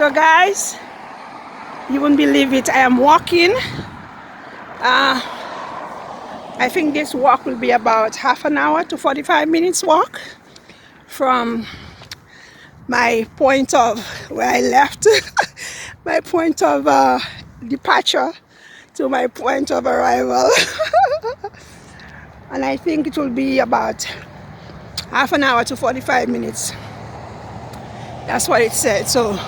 So guys, you wouldn't believe it, I am walking. I think this walk will be about half an hour to 45 minutes walk from my point of where I left, my point of departure to my point of arrival. And I think it will be about half an hour to 45 minutes. That's what it said. So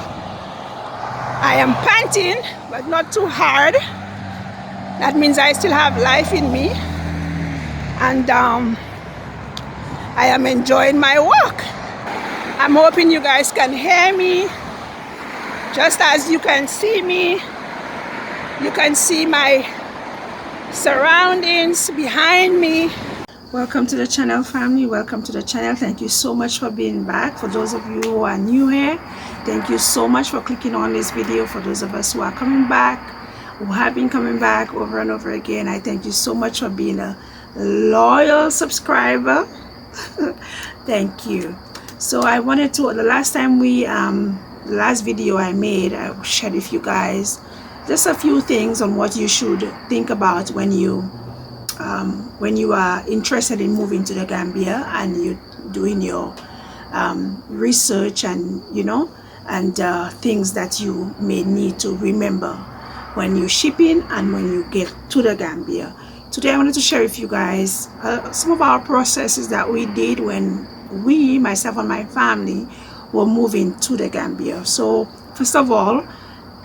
I am panting, but not too hard. That means I still have life in me. And I am enjoying my walk. I'm hoping you guys can hear me. Just as you can see me, you can see my surroundings behind me. Welcome to the channel, family. Welcome to the channel. Thank you so much for being back. For those of you who are new here, thank you so much for clicking on this video. For those of us who are coming back, who have been coming back over and over again, I thank you so much for being a loyal subscriber. Thank you. So I wanted to, the last time the last video I made, I shared with you guys just a few things on what you should think about when you are interested in moving to the Gambia and you're doing your research and things that you may need to remember when you're shipping and when you get to the Gambia. Today I wanted to share with you guys some of our processes that we did when myself and my family, were moving to the Gambia. So first of all,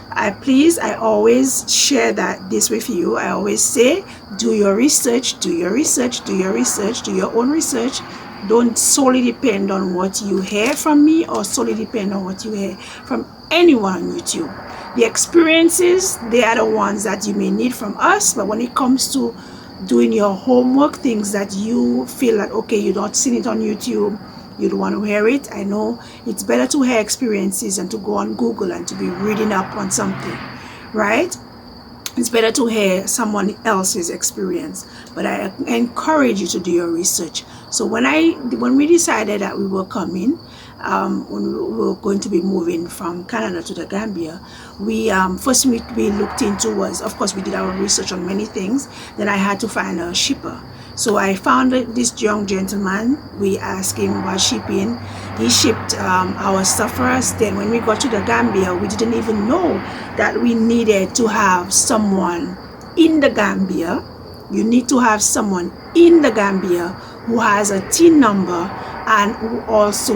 I always share this with you. I always say, do your research, do your research, do your research, do your own research. Don't solely depend on what you hear from me or solely depend on what you hear from anyone on YouTube. The experiences, they are the ones that you may need from us, but when it comes to doing your homework, things that you feel that, okay, you're not seeing it on YouTube, you don't want to hear it. I know it's better to hear experiences than to go on Google and to be reading up on something, right? It's better to hear someone else's experience, but I encourage you to do your research. So when we decided that we were coming, when we were going to be moving from Canada to the Gambia, we first we looked into was, of course, we did our research on many things. Then I had to find a shipper. So I found this young gentleman. We asked him about shipping. He shipped our stuff for us. Then when we got to the Gambia, we didn't even know that we needed to have someone in the Gambia. You need to have someone in the Gambia who has a TIN number and who also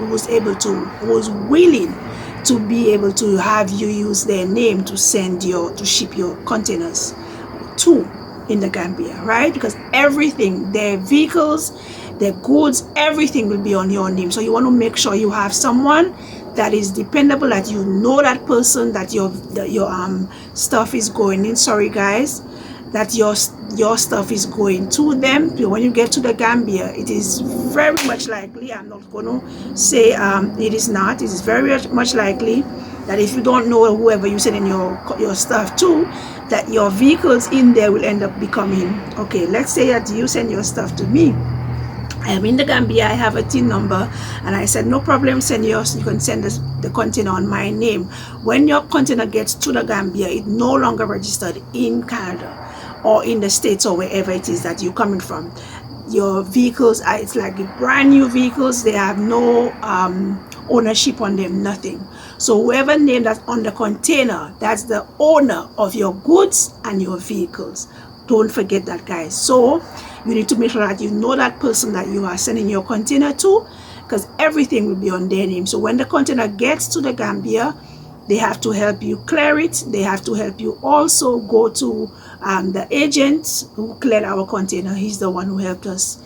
was willing to be able to have you use their name to ship your containers to in the Gambia, right? Because everything, their vehicles, their goods, everything will be on your name. So you want to make sure you have someone that is dependable, that you know that person, that your stuff is going in. Sorry guys, that your stuff is going to them. When you get to the Gambia, it is very much likely, I'm not going to say it is not, it is very much likely that if you don't know whoever you send in your stuff to, that your vehicles in there will end up becoming, okay, let's say that you send your stuff to me. I am in the Gambia, I have a TIN number, and I said, no problem, send yours, you can send the container on my name. When your container gets to the Gambia, it's no longer registered in Canada or in the States or wherever it is that you're coming from. Your vehicles are, it's like brand new vehicles, they have no ownership on them, nothing. So whoever name that's on the container, that's the owner of your goods and your vehicles. Don't forget that, guys. So you need to make sure that you know that person that you are sending your container to, because everything will be on their name. So when the container gets to the Gambia, they have to help you clear it. They have to help you also go to the agent who cleared our container. He's the one who helped us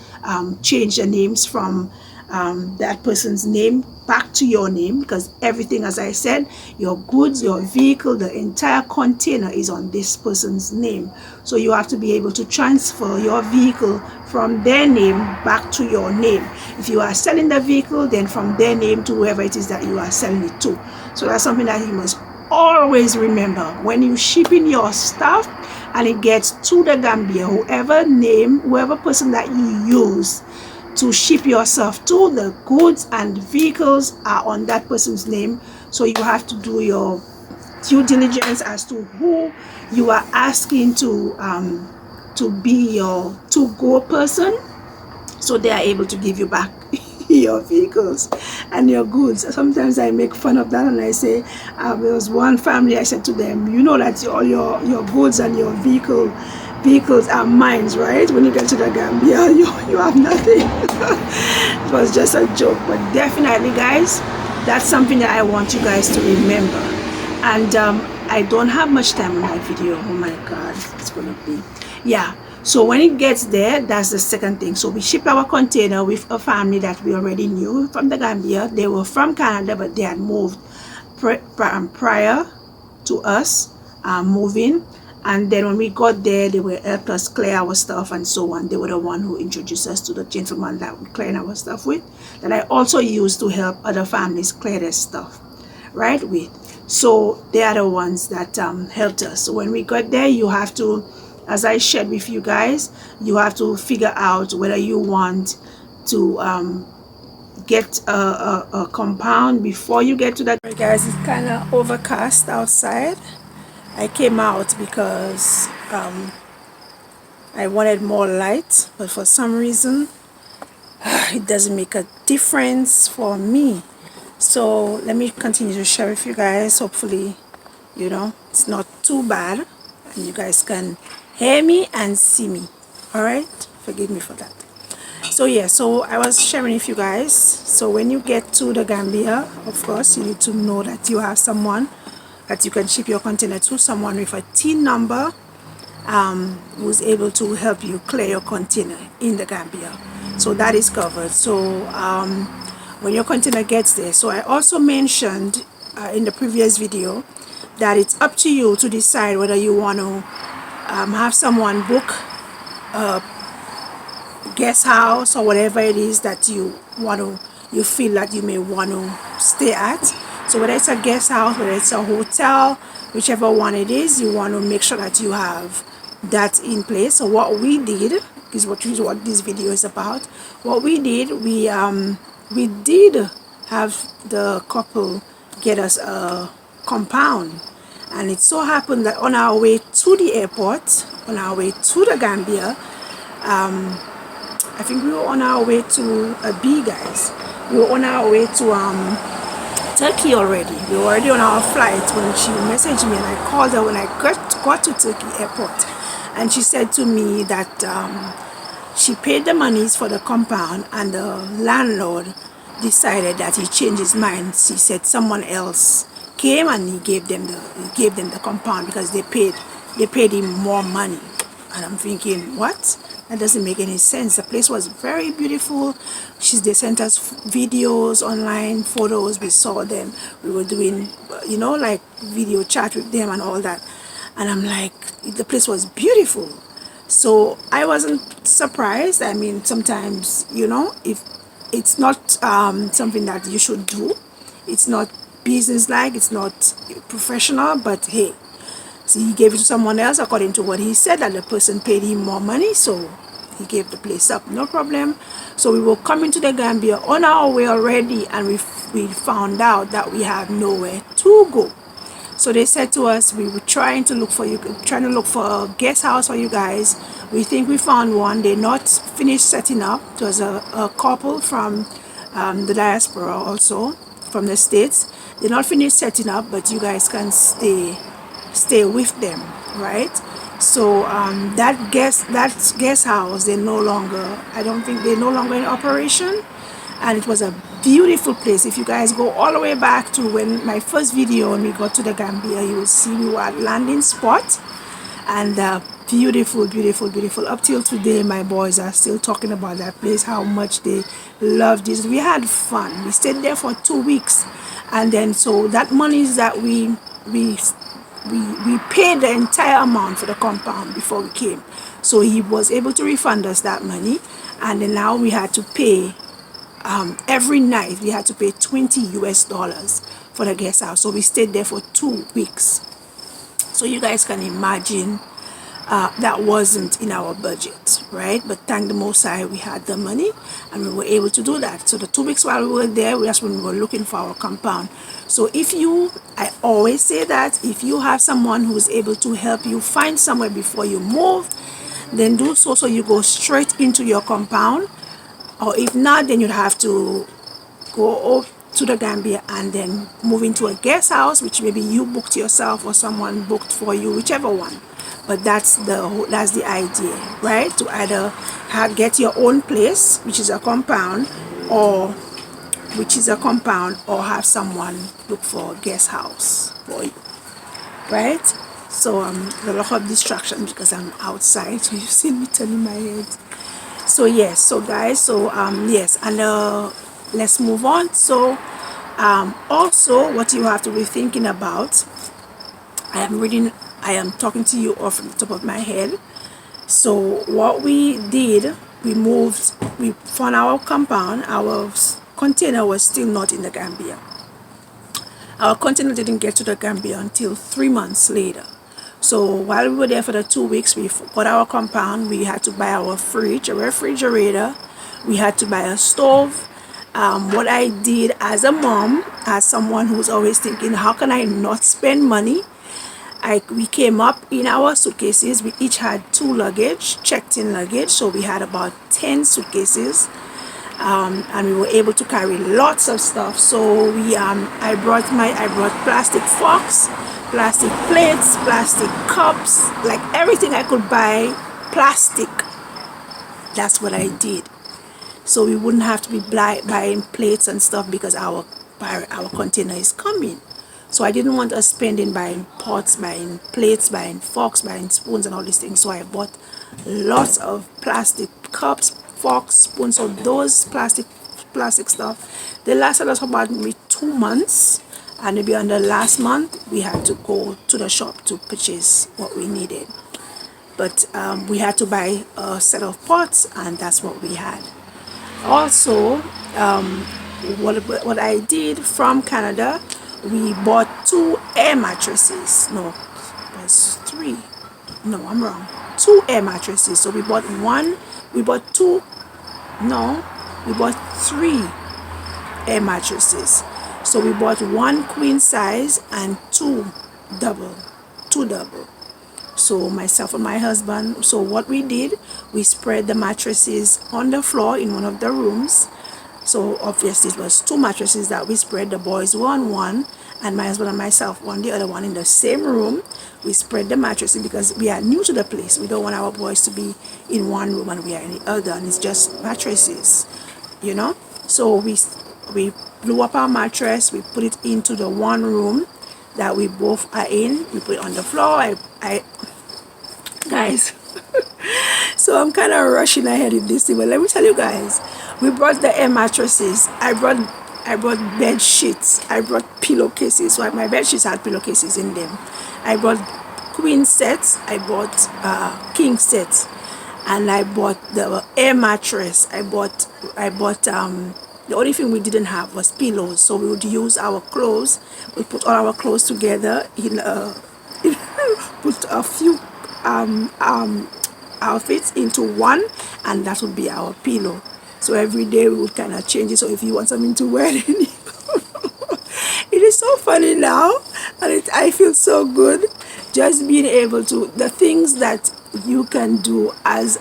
change the names from that person's name back to your name, because everything, as I said, your goods, your vehicle, the entire container is on this person's name. So you have to be able to transfer your vehicle from their name back to your name. If you are selling the vehicle, then from their name to whoever it is that you are selling it to. So that's something that you must always remember when you shipping your stuff and it gets to the Gambia. Whoever person that you use to ship yourself to, the goods and vehicles are on that person's name. So you have to do your due diligence as to who you are asking to be your to-go person, so they are able to give you back your vehicles and your goods. Sometimes I make fun of that and I say, there was one family, I said to them, you know that all your goods and your vehicles are mine, right? When you get to the Gambia, you have nothing. It was just a joke, but definitely, guys, that's something that I want you guys to remember. And I don't have much time on my video. Oh my God, it's gonna be, yeah. So when it gets there, that's the second thing. So we shipped our container with a family that we already knew from the Gambia. They were from Canada, but they had moved prior to us moving. And then when we got there, they were helped us clear our stuff and so on. They were the one who introduced us to the gentleman that we cleared our stuff with, that I also used to help other families clear their stuff, right, with. So they are the ones that helped us. So when we got there, you have to, as I shared with you guys, you have to figure out whether you want to get a compound before you get to that. Guys, it's kind of overcast outside. I came out because I wanted more light, but for some reason it doesn't make a difference for me. So let me continue to share with you guys. Hopefully, you know, it's not too bad and you guys can hear me and see me. All right, forgive me for that. So yeah, so I was sharing with you guys. So when you get to the Gambia, of course, you need to know that you have someone that you can ship your container to, someone with a TIN number who's able to help you clear your container in the Gambia. So that is covered. So when your container gets there, so I also mentioned in the previous video that it's up to you to decide whether you want to have someone book a guest house or whatever it is that you feel that you may want to stay at. So whether it's a guest house, whether it's a hotel, whichever one it is, you want to make sure that you have that in place. So what we did is what this video is about. What we did, we did have the couple get us a compound, and it so happened that on our way to the airport, on our way to the Gambia, I think we were on our way to B, guys. We were on our way to Turkey already. We were already on our flight when she messaged me, and I called her when I got to Turkey airport, and she said to me that she paid the monies for the compound and the landlord decided that he changed his mind. He said someone else came and he gave them the compound because they paid him more money. And I'm thinking, what? That doesn't make any sense. The place was very beautiful. They sent us videos online, photos. We saw them. We were doing, you know, like video chat with them and all that. And I'm like, the place was beautiful. So I wasn't surprised. I mean, sometimes, you know, if it's not something that you should do, it's not business-like, it's not professional, but hey, so he gave it to someone else according to what he said, that the person paid him more money, so he gave the place up, no problem. So we were coming to the Gambia on our way already, and we found out that we have nowhere to go. So they said to us, we were trying to look for a guest house for you guys. We think we found one. They're not finished setting up. It was a couple from the diaspora, also from the States. They're not finished setting up, but you guys can stay with them, right? So that guest house, I don't think they're no longer in operation, and it was a beautiful place. If you guys go all the way back to when my first video when we got to the Gambia, you will see we were at landing spot, and beautiful. Up till today, my boys are still talking about that place, how much they loved it. We had fun. We stayed there for 2 weeks, and then so that money that we paid the entire amount for the compound before we came. So he was able to refund us that money, and then now we had to pay every night we had to pay $20 for the guest house. So we stayed there for 2 weeks. So you guys can imagine that wasn't in our budget, right? But thank the Most High, we had the money and we were able to do that. So the 2 weeks while we were there, that's when we were looking for our compound. So I always say that if you have someone who's able to help you find somewhere before you move, then do so, so you go straight into your compound. Or if not, then you'd have to go up to the Gambia and then move into a guest house, which maybe you booked yourself or someone booked for you, whichever one. But that's the idea, right? To either get your own place, which is a compound, or have someone look for a guest house for you, right? So there's a lot of distraction because I'm outside, so you've seen me turning my head. So yes, so guys, so yes, and let's move on. So also what you have to be thinking about, I am talking to you off the top of my head. So what we did, we found our compound. Our container was still not in the Gambia. Our container didn't get to the Gambia until 3 months later. So while we were there for the 2 weeks, we got our compound. We had to buy our fridge, a refrigerator. We had to buy a stove. What I did as a mom, as someone who's always thinking, how can I not spend money? We came up in our suitcases. We each had 2 luggage, checked in luggage. So we had about 10 suitcases. And we were able to carry lots of stuff. So I brought plastic forks, plastic plates, plastic cups, like everything I could buy plastic. That's what I did. So we wouldn't have to be buying plates and stuff because our container is coming. So I didn't want us spending buying pots, buying plates, buying forks, buying spoons and all these things. So I bought lots of plastic cups, forks, spoons. So those plastic stuff, they lasted us about maybe 2 months. And maybe on the last month, we had to go to the shop to purchase what we needed. But we had to buy a set of pots, and that's what we had. Also, what I did from Canada, we bought 2 air mattresses. No, it was 3. No, I'm wrong. 2 air mattresses. So we bought 3 air mattresses. So we bought 1 queen size and 2 double. So myself and my husband, so what we did, we spread the mattresses on the floor in one of the rooms. So obviously it was 2 mattresses that we spread. The boys were on one and my husband and myself on the other one in the same room. We spread the mattresses because we are new to the place. We don't want our boys to be in one room and we are in the other, and it's just mattresses, you know. So we blew up our mattress, we put it into the one room that we both are in. We put it on the floor. Guys, so I'm kind of rushing ahead with this thing, but let me tell you guys, we brought the air mattresses. I brought bed sheets. I brought pillowcases. So my bed sheets had pillowcases in them. I brought queen sets. I bought king sets, and I bought the air mattress. I bought the only thing we didn't have was pillows, so we would use our clothes. We put all our clothes together in put a few outfits into one, and that would be our pillow. So every day we would kind of change it. So if you want something to wear, then it is so funny now, and I feel so good just being able to, the things that you can do as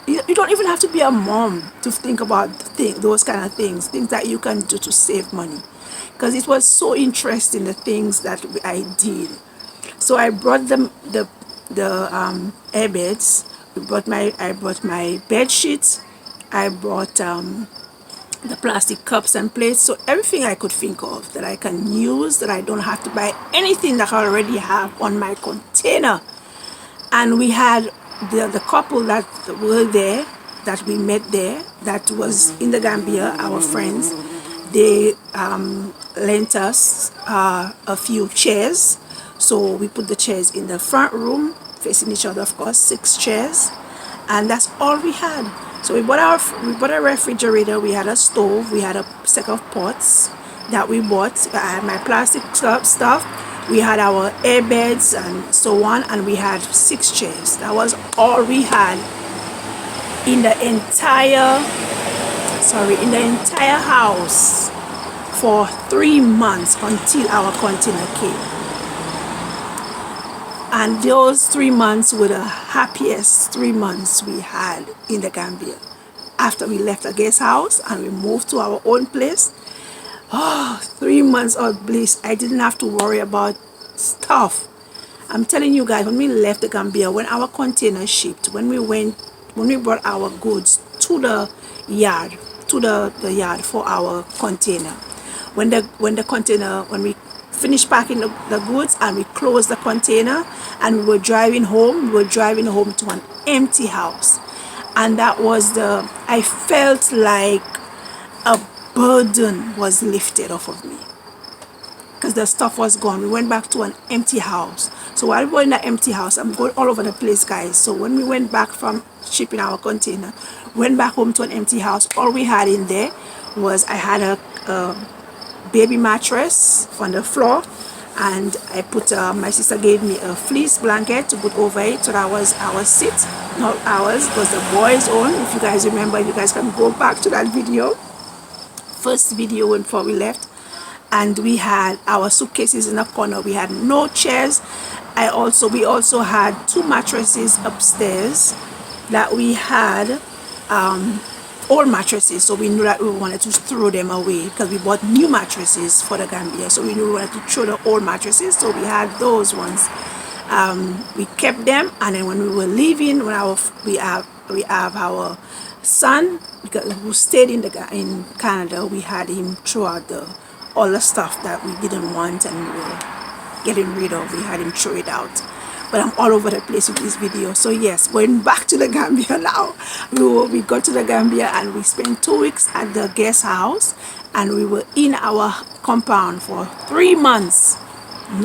you don't even have to be a mom to think about those kind of things that you can do to save money, because it was so interesting, the things that I did. So I brought them the air beds. I brought my bed sheets. I brought the plastic cups and plates. So everything I could think of that I can use, that I don't have to buy anything that I already have on my container. And we had the couple that were there, that we met there, that was in the Gambia, our friends. They lent us a few chairs. So we put the chairs in the front room, facing each other, of course, 6 chairs. And that's all we had. So we bought a refrigerator, we had a stove, we had a set of pots that we bought. I had my plastic stuff. We had our air beds and so on, and we had 6 chairs. That was all we had in the entire house for 3 months until our container came. And those 3 months were the happiest 3 months we had in the Gambia. After we left the guest house and we moved to our own place, 3 months of bliss. I didn't have to worry about stuff. I'm telling you guys, when we left the Gambia, when our container shipped, when we brought our goods to the yard, the yard for our container, when we finished packing the goods and we closed the container and we were driving home to an empty house. And that was I felt like a burden was lifted off of me, because the stuff was gone. We went back to an empty house. So while we were in the empty house, I'm going all over the place, guys. So when we went back from shipping our container, went back home to an empty house, all we had in there was, I had a baby mattress on the floor, and I put my sister gave me a fleece blanket to put over it. So that was our seat, not ours, it was the boys' own. If you guys remember, you guys can go back to that first video before we left. And we had our suitcases in the corner. We had no chairs. We also had 2 mattresses upstairs that we had, old mattresses, so we knew that we wanted to throw them away, because we bought new mattresses for the Gambia, so we knew we wanted to throw the old mattresses, so we had those ones. We kept them, and then when we were leaving, we have our son, who stayed in Canada, we had him throw out all the stuff that we didn't want and we were getting rid of. We had him throw it out. But I'm all over the place with this video. So yes, going back to the Gambia now. We got to the Gambia and we spent 2 weeks at the guest house, and we were in our compound for 3 months.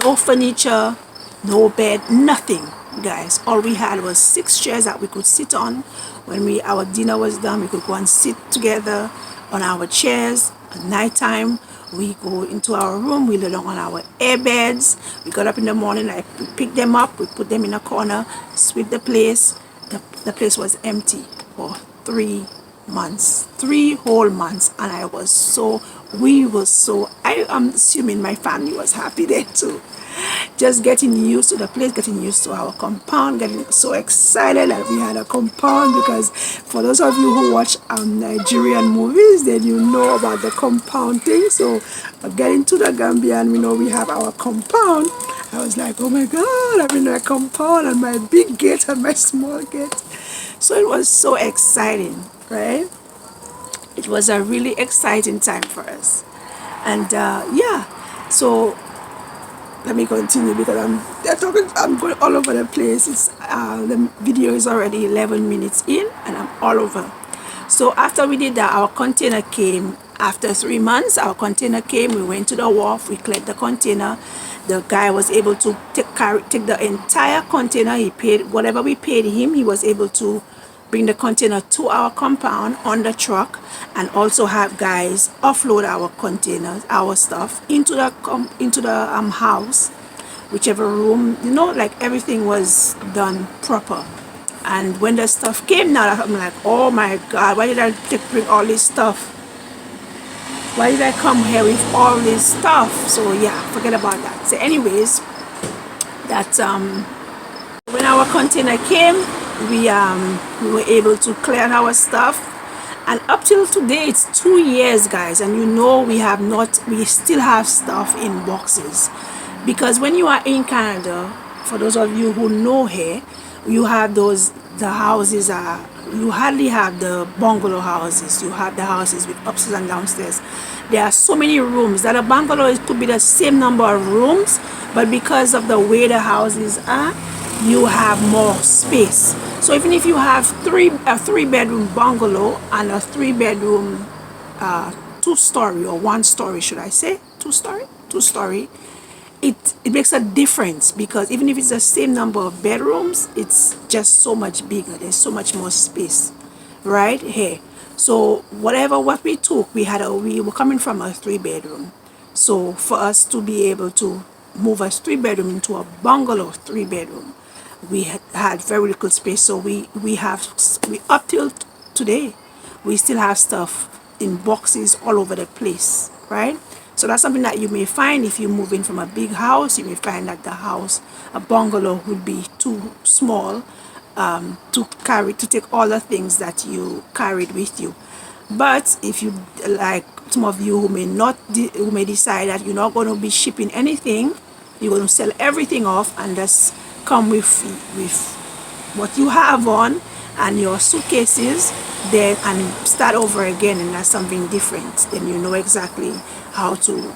No furniture, no bed, nothing, guys. All we had was 6 chairs that we could sit on. When our dinner was done, we could go and sit together on our chairs. At night time, we go into our room, we lay down on our air beds. We got up in the morning, we picked them up, we put them in a corner, sweep the place. The place was empty for 3 months, 3 whole months, and I am assuming my family was happy there too. Just getting used to the place, getting used to our compound, getting so excited that we had a compound, because for those of you who watch Nigerian movies, then you know about the compound thing. So getting to the Gambia and we know we have our compound, I was like, oh my God, I'm in a compound, and my big gate and my small gate. So it was so exciting, right? It was a really exciting time for us. And yeah, so let me continue, because I'm going all over the place. The video is already 11 minutes in and I'm all over. So after we did that, our container came. After 3 months, our container came. We went to the wharf, we cleared the container. The guy was able to take the entire container. He paid whatever we paid him. He was able to bring the container to our compound on the truck, and also have guys offload our containers, our stuff into the house, whichever room, like everything was done proper. And when the stuff came now, I'm like, oh my God, why did I bring all this stuff? Why did I come here with all this stuff? So yeah, forget about that. So anyways, that when our container came, we were able to clear our stuff, and up till today it's 2 years, guys, and we still have stuff in boxes, because when you are in Canada, for those of you who know here, you have the houses you hardly have the bungalow houses. You have the houses with upstairs and downstairs. There are so many rooms that a bungalow could be the same number of rooms, but because of the way the houses are, you have more space. So even if you have a 3-bedroom bungalow and a 3-bedroom 2-story, or 1-story, should I say 2-story, it makes a difference, because even if it's the same number of bedrooms, it's just so much bigger. There's so much more space right here. So what we took, we were coming from a 3-bedroom. So for us to be able to move a 3-bedroom into a bungalow 3-bedroom. We had very little space, so we up till today we still have stuff in boxes all over the place, right? So that's something that you may find if you move in from a big house. You may find that the house, a bungalow, would be too small to take all the things that you carried with you. But if you, like some of you who may decide that you're not going to be shipping anything, you're going to sell everything off and just come with what you have on and your suitcases then, and start over again, and that's something different. Then you know exactly how to,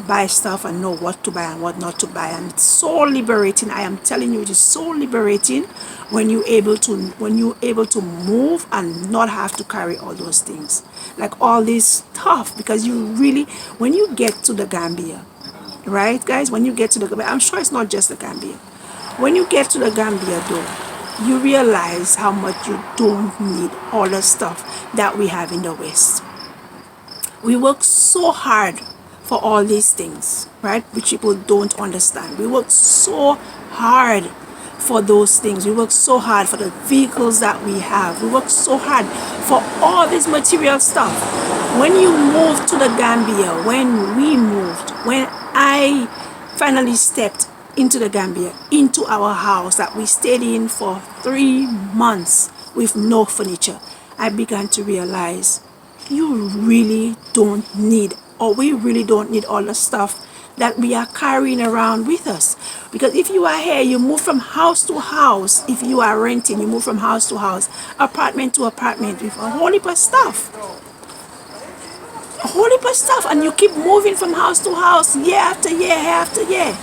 buy stuff and know what to buy and what not to buy. And it's so liberating. I am telling you, it is so liberating when you're able to move and not have to carry all those things, like all this stuff. Because you really, when you get to the Gambia, right guys, when you get to the Gambia, I'm sure it's not just the Gambia, when you get to the Gambia though, you realize how much you don't need all the stuff that we have in the West. We work so hard for all these things, right, which people don't understand. We work so hard for those things. We work so hard for the vehicles that we have. We work so hard for all this material stuff. When you move to the Gambia, when I finally stepped into the Gambia, into our house that we stayed in for 3 months with no furniture, I began to realize you really don't need, or we really don't need all the stuff that we are carrying around with us. Because if you are here, you move from house to house. If you are renting, you move from house to house, apartment to apartment, with a whole heap of stuff. A whole heap of stuff, and you keep moving from house to house, year after year, year after year.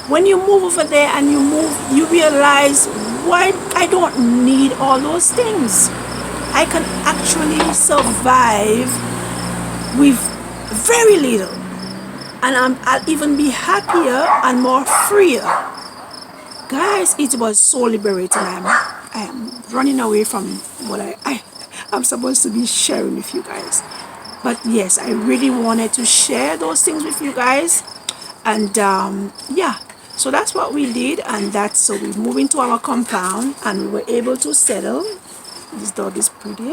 When you move over there and you realize, why I don't need all those things. I can actually survive with very little, and I'll even be happier and more freer. Guys, it was so liberating. I am running away from what I'm supposed to be sharing with you guys. But yes, I really wanted to share those things with you guys. And yeah, so that's what we did. And so we moved into our compound and we were able to settle. This dog is pretty.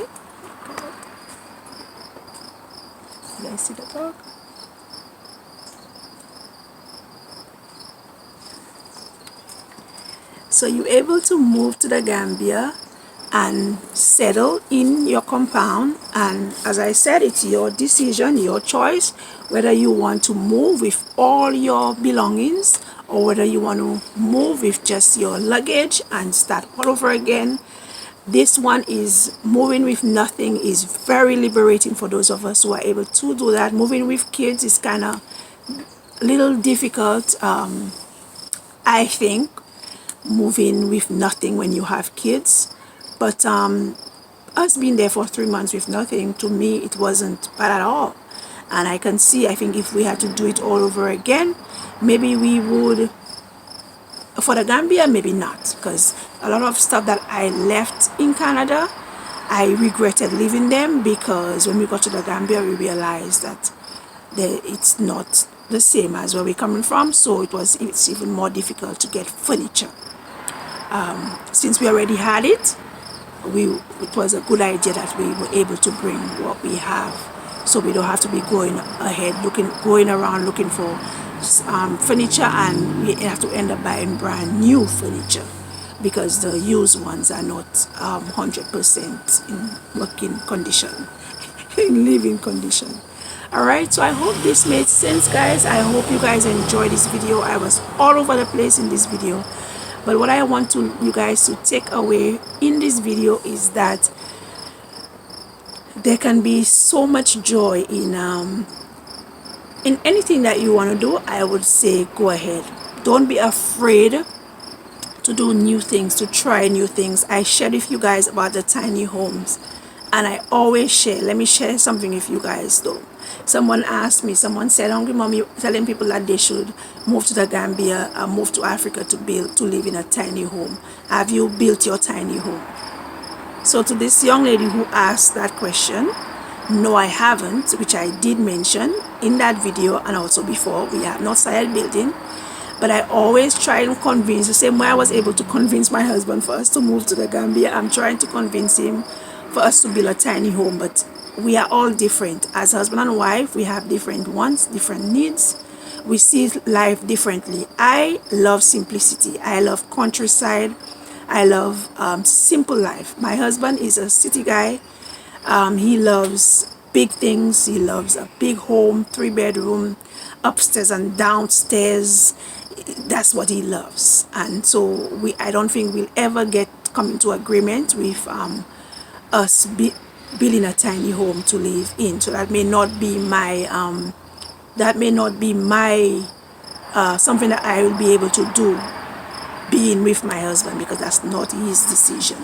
Did I see the dog? So you're able to move to the Gambia and settle in your compound, and as I said, it's your decision, your choice, whether you want to move with all your belongings or whether you want to move with just your luggage and start all over again. This one is moving with nothing is very liberating for those of us who are able to do that. Moving with kids is kind of a little difficult, I think, moving with nothing when you have kids. But us being there for 3 months with nothing, to me, it wasn't bad at all. And I can see, I think if we had to do it all over again, maybe we would. For the Gambia, maybe not, because a lot of stuff that I left in Canada, I regretted leaving them, because when we got to the Gambia, we realized that it's not the same as where we're coming from, so it's even more difficult to get furniture. Since we already had it, it was a good idea that we were able to bring what we have, so we don't have to be going around looking for furniture, and we have to end up buying brand new furniture because the used ones are not 100% in working condition, in living condition. Alright, so I hope this made sense, guys. I hope you guys enjoyed this video. I was all over the place in this video, but what I want you guys to take away in this video is that there can be so much joy in anything that you want to do. I would say go ahead. Don't be afraid to do new things, to try new things. I shared with you guys about the tiny homes, and I always share. Let me share something with you guys though. Someone said, Hungry Mommy, telling people that they should move to the Gambia or move to Africa to live in a tiny home. Have you built your tiny home? So to this young lady who asked that question, no, I haven't, which I did mention. in that video and also before. We have not started building, but I always try and convince, the same way I was able to convince my husband for us to move to the Gambia, I'm trying to convince him for us to build a tiny home. But we are all different. As husband and wife, we have different wants, different needs. We see life differently. I love simplicity. I love countryside. I love simple life. My husband is a city guy. He loves big things. He loves a big home, 3-bedroom, upstairs and downstairs. That's what he loves. And so I don't think we'll ever come into agreement with us building a tiny home to live in. So that may not be my something that I will be able to do, being with my husband, because that's not his decision.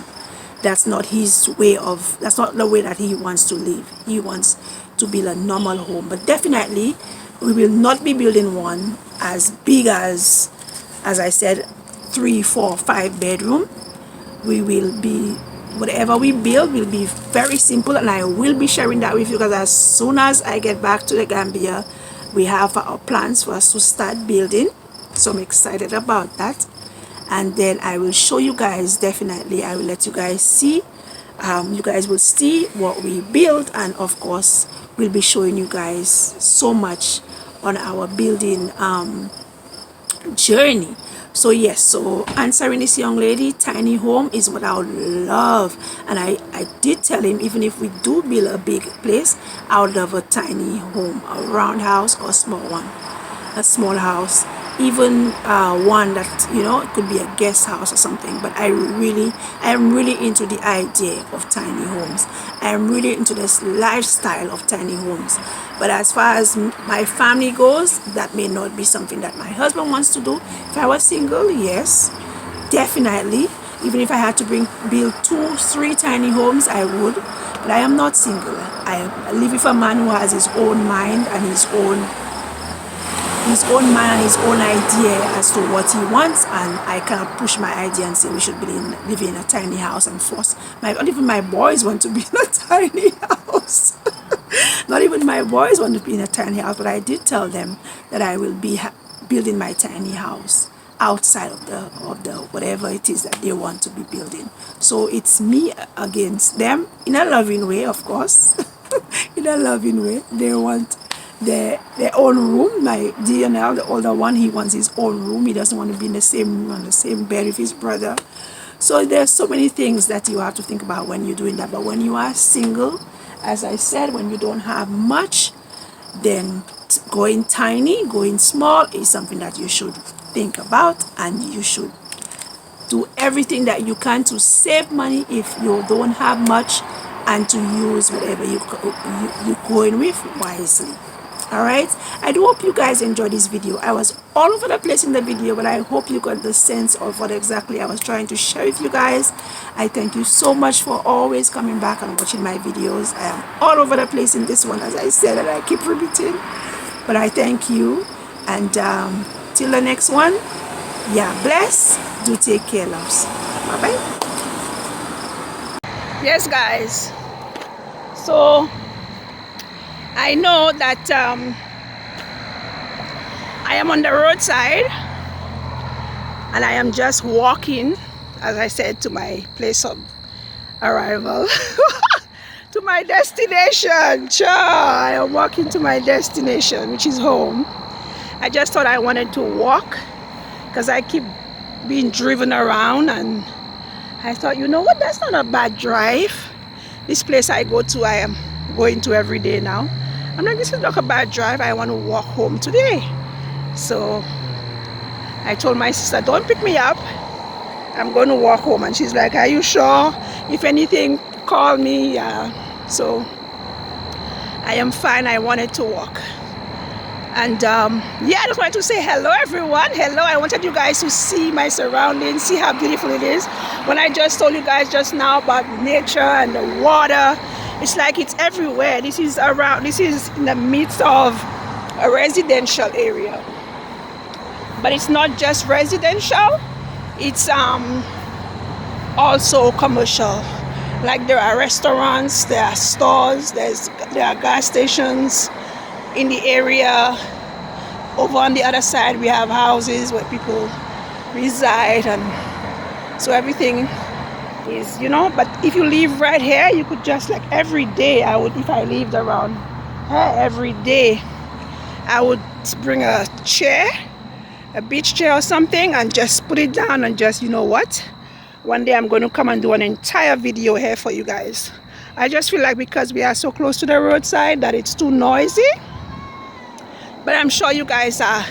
That's not that's not the way that he wants to live. He wants to build a normal home. But definitely we will not be building one as big as I said, 3, 4, 5 bedroom. We will be, whatever we build will be very simple, and I will be sharing that with you, because as soon as I get back to the Gambia, we have our plans for us to start building. So I'm excited about that. And then I will show you guys, definitely I will let you guys see. You guys will see what we build, and of course we'll be showing you guys so much on our building journey. So yes, so answering this young lady, tiny home is what I would love. And I did tell him, even if we do build a big place, I would love a tiny home, a round house or a small one, a small house, even one that, you know, it could be a guest house or something. But I am really into the idea of tiny homes. I am really into this lifestyle of tiny homes. But as far as my family goes, that may not be something that my husband wants to do. If I was single, yes, definitely. Even if I had to build 2, 3 tiny homes, I would. But I am not single. I live with a man who has his own mind and his own mind and his own idea as to what he wants, and I cannot push my idea and say we should be living in a tiny house and force not even my boys want to be in a tiny house. Not even my boys want to be in a tiny house, but I did tell them that I will be building my tiny house outside of the whatever it is that they want to be building. So it's me against them, in a loving way, of course. In a loving way. They want their own room. My DNL, the older one, he wants his own room. He doesn't want to be in the same room, on the same bed with his brother. So there's so many things that you have to think about when you're doing that. But when you are single, as I said, when you don't have much, then going tiny, going small is something that you should think about, and you should do everything that you can to save money if you don't have much, and to use whatever you're going with wisely. Alright, I do hope you guys enjoyed this video. I was all over the place in the video, but I hope you got the sense of what exactly I was trying to share with you guys. I thank you so much for always coming back and watching my videos. I am all over the place in this one, as I said, and I keep repeating, but I thank you. And till the next one, yeah, bless, do take care, loves. Bye bye. Yes guys, so I know that I am on the roadside, and I am just walking, as I said, to my place of arrival. To my destination. Sure, I am walking to my destination, which is home. I just thought I wanted to walk because I keep being driven around, and I thought, you know what, that's not a bad drive. This place I go to, I am going to every day now. I'm like, this is not a bad drive. I want to walk home today. So I told my sister, don't pick me up, I'm going to walk home. And she's like, are you sure? If anything, call me. So I am fine. I wanted to walk. And yeah, I just wanted to say hello everyone. Hello, I wanted you guys to see my surroundings, see how beautiful it is. When I just told you guys just now about nature and the water, it's like it's everywhere. This is in the midst of a residential area. But it's not just residential, it's also commercial. Like there are restaurants, there are stores, there are gas stations, in the area. Over on the other side we have houses where people reside, and so everything is, you know. But if you live right here, you could just like every day, I would, if I lived around here every day, I would bring a chair, a beach chair or something, and just put it down and just, you know what, one day I'm going to come and do an entire video here for you guys. I just feel like because we are so close to the roadside that it's too noisy. But I'm sure you guys are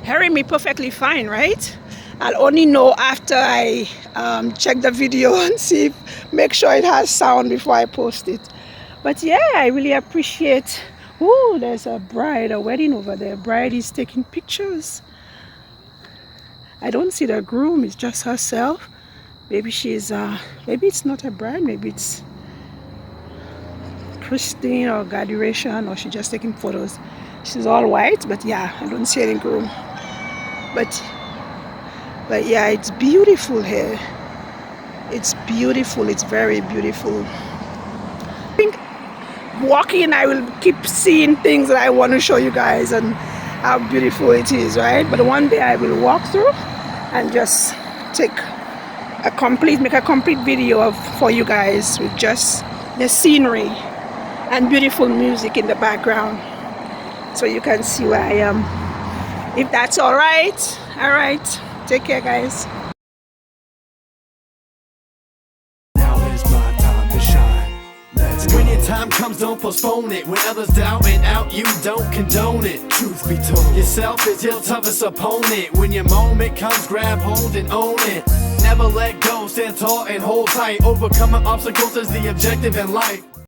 hearing me perfectly fine, right? I'll only know after I check the video and see, make sure it has sound before I post it. But yeah, I really appreciate. Oh, there's a bride, a wedding over there. Bride is taking pictures. I don't see the groom, it's just herself. Maybe she's, maybe it's not a bride, maybe it's Christine or graduation, or she's just taking photos. She's all white, but yeah, I don't see any groom. But yeah, it's beautiful here. It's beautiful. It's very beautiful. I think walking, I will keep seeing things that I want to show you guys and how beautiful it is, right? But one day I will walk through and just make a complete video for you guys with just the scenery and beautiful music in the background, so you can see where I am. If that's all right. All right. Take care, guys. Now is my time to shine. When your time comes, don't postpone it. When others doubt and out, you don't condone it. Truth be told, yourself is your toughest opponent. When your moment comes, grab hold and own it. Never let go, stand tall and hold tight. Overcoming obstacles is the objective in life.